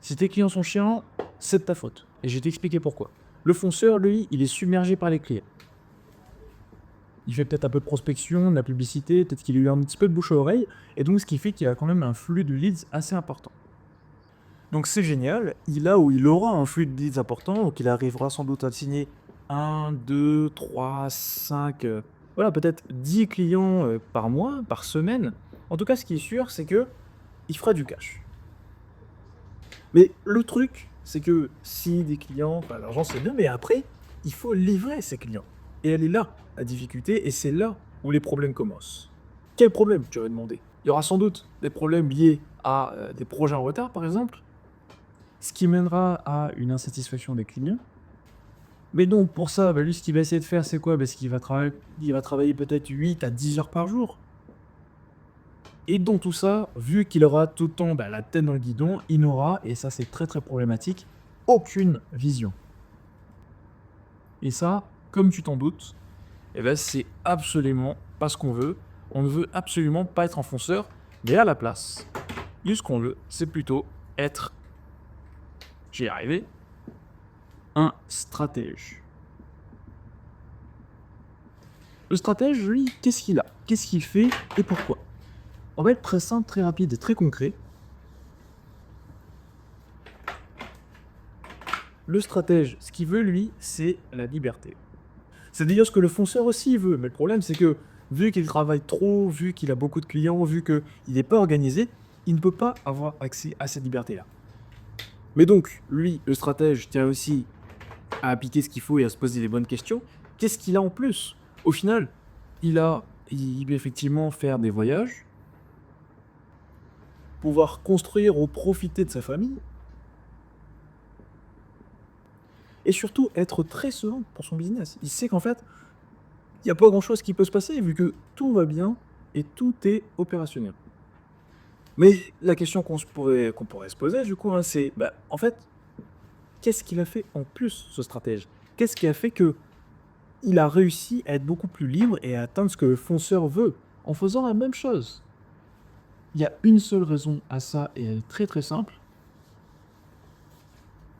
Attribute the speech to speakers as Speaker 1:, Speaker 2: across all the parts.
Speaker 1: Si tes clients sont chiants, c'est de ta faute. Et je vais t'expliquer pourquoi. Le fonceur, lui, il est submergé par les clients. Il fait peut-être un peu de prospection, de la publicité, peut-être qu'il a eu un petit peu de bouche à oreille, et donc ce qui fait qu'il a quand même un flux de leads assez important. Donc c'est génial, il aura un flux de leads important, donc il arrivera sans doute à signer 1, 2, 3, 5, voilà, peut-être 10 clients par mois, par semaine. En tout cas, ce qui est sûr, c'est que il fera du cash. Mais le truc, c'est que si des clients, bah, l'argent c'est bien, mais après, il faut livrer ces clients. Et elle est là, la difficulté, et c'est là où les problèmes commencent. Quel problème, tu vas demander? Il y aura sans doute des problèmes liés à des projets en retard, par exemple, ce qui mènera à une insatisfaction des clients. Mais donc, pour ça, bah, lui, ce qu'il va essayer de faire, c'est quoi? Bah, il va travailler peut-être 8 à 10 heures par jour. Et dans tout ça, vu qu'il aura tout le temps bah, la tête dans le guidon, il n'aura, et ça c'est très très problématique, aucune vision. Et ça, comme tu t'en doutes, eh ben, c'est absolument pas ce qu'on veut. On ne veut absolument pas être enfonceur, mais à la place, lui, ce qu'on veut, c'est plutôt être, j'y arrivé, un stratège. Le stratège, lui, qu'est-ce qu'il a? Qu'est-ce qu'il fait et pourquoi? On va être très simple, très rapide et très concret. Le stratège, ce qu'il veut, lui, c'est la liberté. C'est d'ailleurs ce que le fonceur aussi veut, mais le problème, c'est que vu qu'il travaille trop, vu qu'il a beaucoup de clients, vu qu'il n'est pas organisé, il ne peut pas avoir accès à cette liberté-là. Mais donc, lui, le stratège, tient aussi à appliquer ce qu'il faut et à se poser les bonnes questions. Qu'est-ce qu'il a en plus? Au final, il peut effectivement faire des voyages, pouvoir construire ou profiter de sa famille, et surtout être très serein pour son business. Il sait qu'en fait, il n'y a pas grand-chose qui peut se passer vu que tout va bien et tout est opérationnel. Mais la question qu'on pourrait se poser du coup, hein, c'est, bah, en fait, qu'est-ce qu'il a fait en plus, ce stratège? Qu'est-ce qui a fait que il a réussi à être beaucoup plus libre et à atteindre ce que le fonceur veut en faisant la même chose? Il y a une seule raison à ça et elle est très très simple.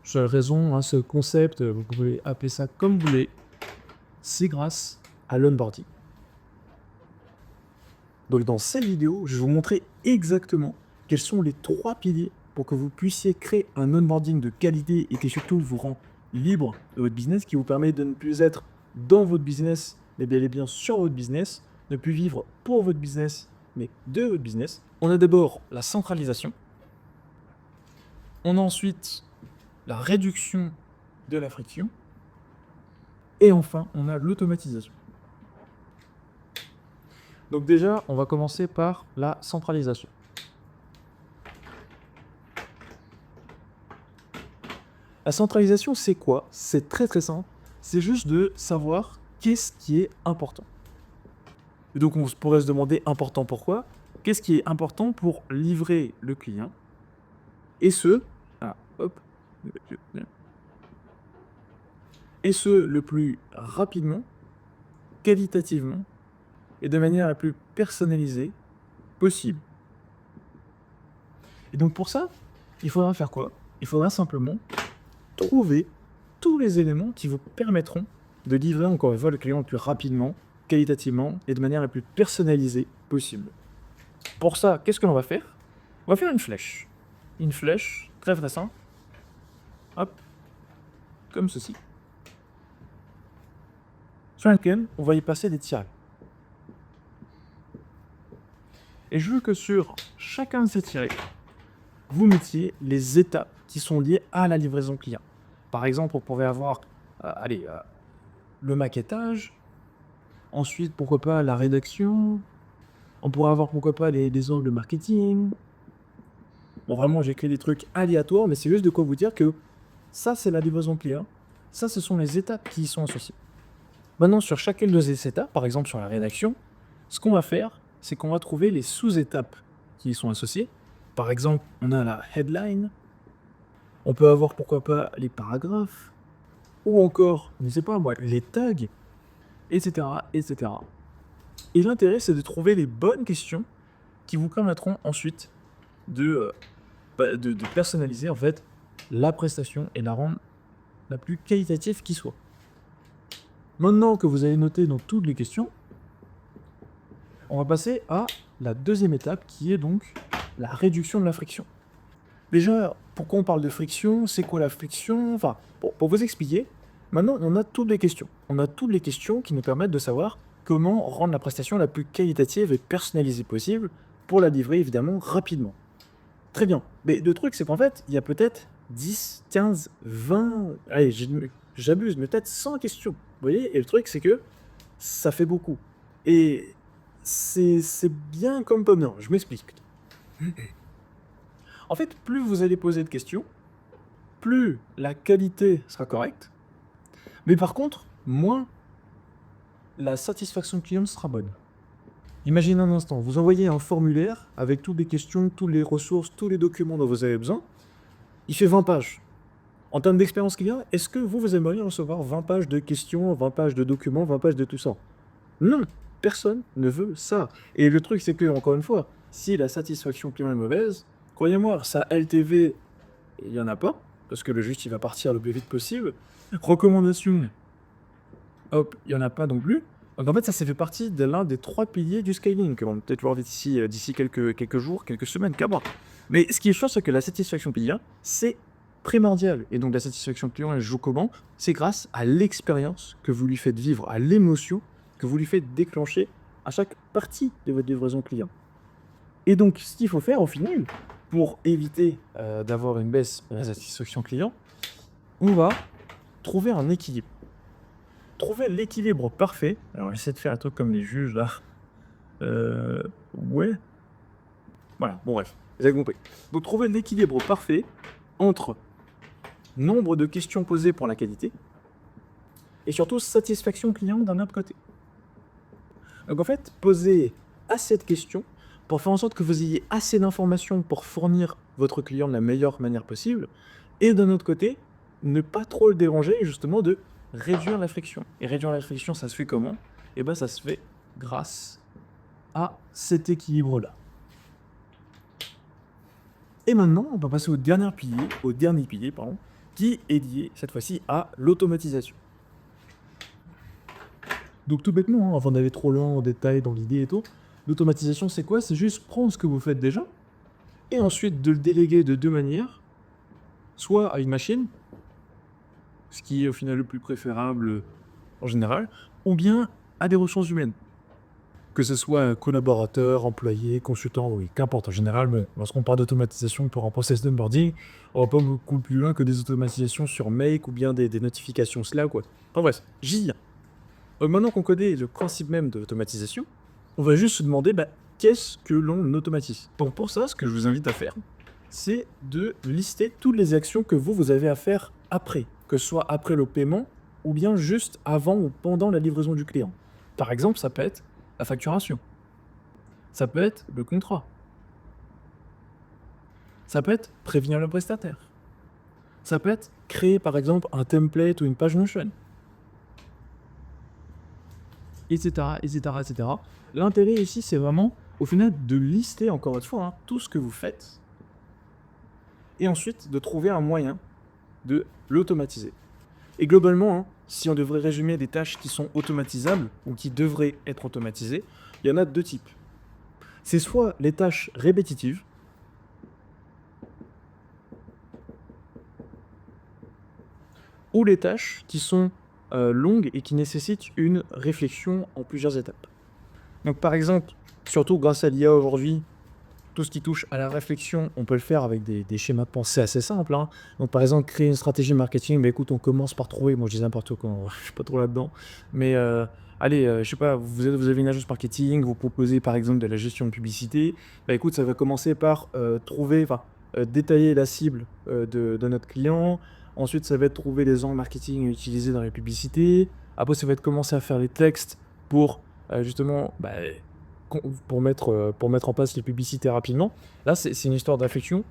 Speaker 1: Seule raison, hein, ce concept, vous pouvez appeler ça comme vous voulez, c'est grâce à l'onboarding. Donc dans cette vidéo, je vais vous montrer exactement quels sont les 3 piliers pour que vous puissiez créer un onboarding de qualité et qui surtout vous rend libre de votre business, qui vous permet de ne plus être dans votre business, mais bel et bien sur votre business, ne plus vivre pour votre business, mais de votre business. On a d'abord la centralisation. On a ensuite la réduction de la friction. Et enfin, on a l'automatisation. Donc déjà, on va commencer par la centralisation. La centralisation, c'est quoi? C'est très très simple. C'est juste de savoir qu'est-ce qui est important. Et donc on pourrait se demander important pourquoi? Qu'est-ce qui est important pour livrer le client? Et ce, hop, et ce le plus rapidement, qualitativement et de manière la plus personnalisée possible. Et donc pour ça, il faudra faire quoi? Il faudra simplement trouver tous les éléments qui vous permettront de livrer encore une fois le client le plus rapidement, qualitativement et de manière la plus personnalisée possible. Pour ça, qu'est-ce que l'on va faire? On va faire une flèche. Une flèche, très très simple. Hop, comme ceci. Sur laquelle on va y passer des tirets. Et je veux que sur chacun de ces tirets, vous mettiez les étapes qui sont liées à la livraison client. Par exemple, on pourrait avoir le maquettage, ensuite, pourquoi pas, la rédaction, on pourrait avoir, pourquoi pas, les angles de marketing. Bon, vraiment, j'ai créé des trucs aléatoires, mais c'est juste de quoi vous dire que ça, c'est la livraison client. Ça, ce sont les étapes qui y sont associées. Maintenant, sur chacune de ces étapes, par exemple sur la rédaction, ce qu'on va faire, c'est qu'on va trouver les sous-étapes qui y sont associées. Par exemple, on a la headline, on peut avoir, pourquoi pas, les paragraphes, ou encore, je ne sais pas moi, les tags, etc., etc. Et l'intérêt, c'est de trouver les bonnes questions qui vous permettront ensuite de de personnaliser en fait la prestation et la rendre la plus qualitative qui soit. Maintenant que vous avez noté dans toutes les questions, on va passer à la deuxième étape qui est donc la réduction de la friction. Déjà, pourquoi on parle de friction? C'est quoi la friction? Enfin, pour vous expliquer, maintenant on a toutes les questions. On a toutes les questions qui nous permettent de savoir comment rendre la prestation la plus qualitative et personnalisée possible pour la livrer évidemment rapidement. Très bien. Mais le truc, c'est qu'en fait, il y a peut-être 10, 15, 20, allez, j'abuse, mais peut-être 100 questions. Vous voyez? Et le truc, c'est que ça fait beaucoup. Et c'est bien comme pas bien. Je m'explique. En fait, plus vous allez poser de questions, plus la qualité sera correcte. Mais par contre, moins la satisfaction client sera bonne. Imaginez un instant, vous envoyez un formulaire avec toutes les questions, toutes les ressources, tous les documents dont vous avez besoin. Il fait 20 pages. En termes d'expérience client, est-ce que vous aimeriez recevoir 20 pages de questions, 20 pages de documents, 20 pages de tout ça? Non, personne ne veut ça. Et le truc, c'est que, encore une fois, si la satisfaction client est mauvaise, croyez-moi, ça LTV, il n'y en a pas, parce que le juste, il va partir le plus vite possible. Recommandation, hop, il n'y en a pas non plus. Donc en fait, ça fait partie de l'un des 3 piliers du scaling, que l'on va peut-être voir d'ici quelques jours, quelques semaines, qu'à voir. Mais ce qui est sûr, c'est que la satisfaction client, c'est primordial. Et donc la satisfaction client, elle joue comment? C'est grâce à l'expérience que vous lui faites vivre, à l'émotion que vous lui faites déclencher à chaque partie de votre livraison client. Et donc, ce qu'il faut faire au final, pour éviter d'avoir une baisse de la satisfaction client, on va trouver un équilibre. Trouver l'équilibre parfait. Alors, j'essaie de faire un truc comme les juges, là. Ouais. Voilà, bon bref, vous avez compris. Donc, trouver l'équilibre parfait entre nombre de questions posées pour la qualité et surtout satisfaction client d'un autre côté. Donc, en fait, poser assez de questions pour faire en sorte que vous ayez assez d'informations pour fournir votre client de la meilleure manière possible et d'un autre côté, ne pas trop le déranger justement de réduire la friction. Et réduire la friction, ça se fait comment? Eh bien, ça se fait grâce à cet équilibre-là. Et maintenant, on va passer au dernier pilier, qui est lié cette fois-ci à l'automatisation. Donc tout bêtement, avant d'aller trop loin en détail dans l'idée et tout, l'automatisation c'est quoi? C'est juste prendre ce que vous faites déjà et ensuite de le déléguer de deux manières, soit à une machine, ce qui est au final le plus préférable en général, ou bien à des ressources humaines. Que ce soit collaborateur, employé, consultant, oui, qu'importe en général, mais lorsqu'on parle d'automatisation pour un process d'onboarding, on va pas beaucoup plus loin que des automatisations sur Make ou bien des notifications Slack, quoi. Enfin bref, j'y viens. Maintenant qu'on connaît le principe même de l'automatisation, on va juste se demander qu'est-ce que l'on automatise. Donc pour ça, ce que je vous invite à faire, c'est de lister toutes les actions que vous avez à faire après, que ce soit après le paiement ou bien juste avant ou pendant la livraison du client. Par exemple, ça peut être la facturation. Ça peut être le contrat. Ça peut être prévenir le prestataire. Ça peut être créer par exemple un template ou une page Notion. Etc., etc., etc. L'intérêt ici, c'est vraiment, au final, de lister, encore une fois, tout ce que vous faites et ensuite de trouver un moyen de l'automatiser. Et globalement, si on devrait résumer des tâches qui sont automatisables ou qui devraient être automatisées, il y en a deux types. C'est soit les tâches répétitives, ou les tâches qui sont longues et qui nécessitent une réflexion en plusieurs étapes. Donc par exemple, surtout grâce à l'IA aujourd'hui, tout ce qui touche à la réflexion, on peut le faire avec des schémas de pensée assez simples. Donc par exemple, créer une stratégie marketing, écoute, on commence par trouver, moi je dis n'importe quoi, je suis pas trop là-dedans, mais allez, je sais pas, vous avez une agence marketing, vous proposez par exemple de la gestion de publicité, écoute, ça va commencer par détailler la cible de notre client. Ensuite, ça va être trouver les angles marketing à utiliser dans les publicités. Après, ça va être commencer à faire les textes pour justement pour mettre en place les publicités rapidement. Là, c'est une histoire d'affection.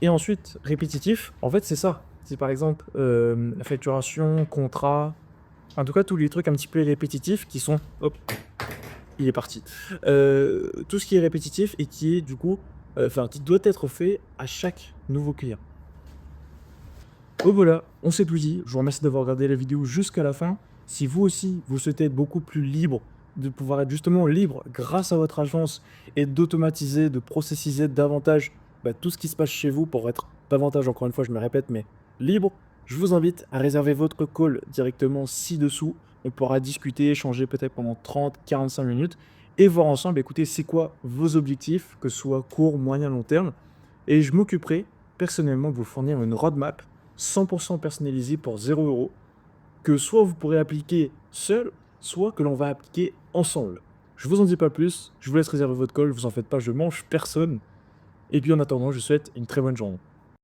Speaker 1: Et ensuite, répétitif, en fait, c'est ça. C'est par exemple la facturation, contrat, en tout cas, tous les trucs un petit peu répétitifs qui sont... Hop, il est parti. Tout ce qui est répétitif et qui est du coup qui doit être fait à chaque nouveau client. Oh voilà, on s'est tout dit. Je vous remercie d'avoir regardé la vidéo jusqu'à la fin. Si vous aussi, vous souhaitez être beaucoup plus libre, de pouvoir être justement libre grâce à votre agence et d'automatiser, de processiser davantage tout ce qui se passe chez vous pour être davantage, encore une fois, je me répète, mais libre, je vous invite à réserver votre call directement ci-dessous. On pourra discuter, échanger peut-être pendant 30-45 minutes et voir ensemble, écoutez, c'est quoi vos objectifs, que ce soit court, moyen, long terme. Et je m'occuperai personnellement de vous fournir une roadmap 100% personnalisée pour 0 € que soit vous pourrez appliquer seul, soit que l'on va appliquer ensemble. Je vous en dis pas plus, je vous laisse réserver votre call, vous en faites pas, je mange personne. Et puis en attendant, je vous souhaite une très bonne journée.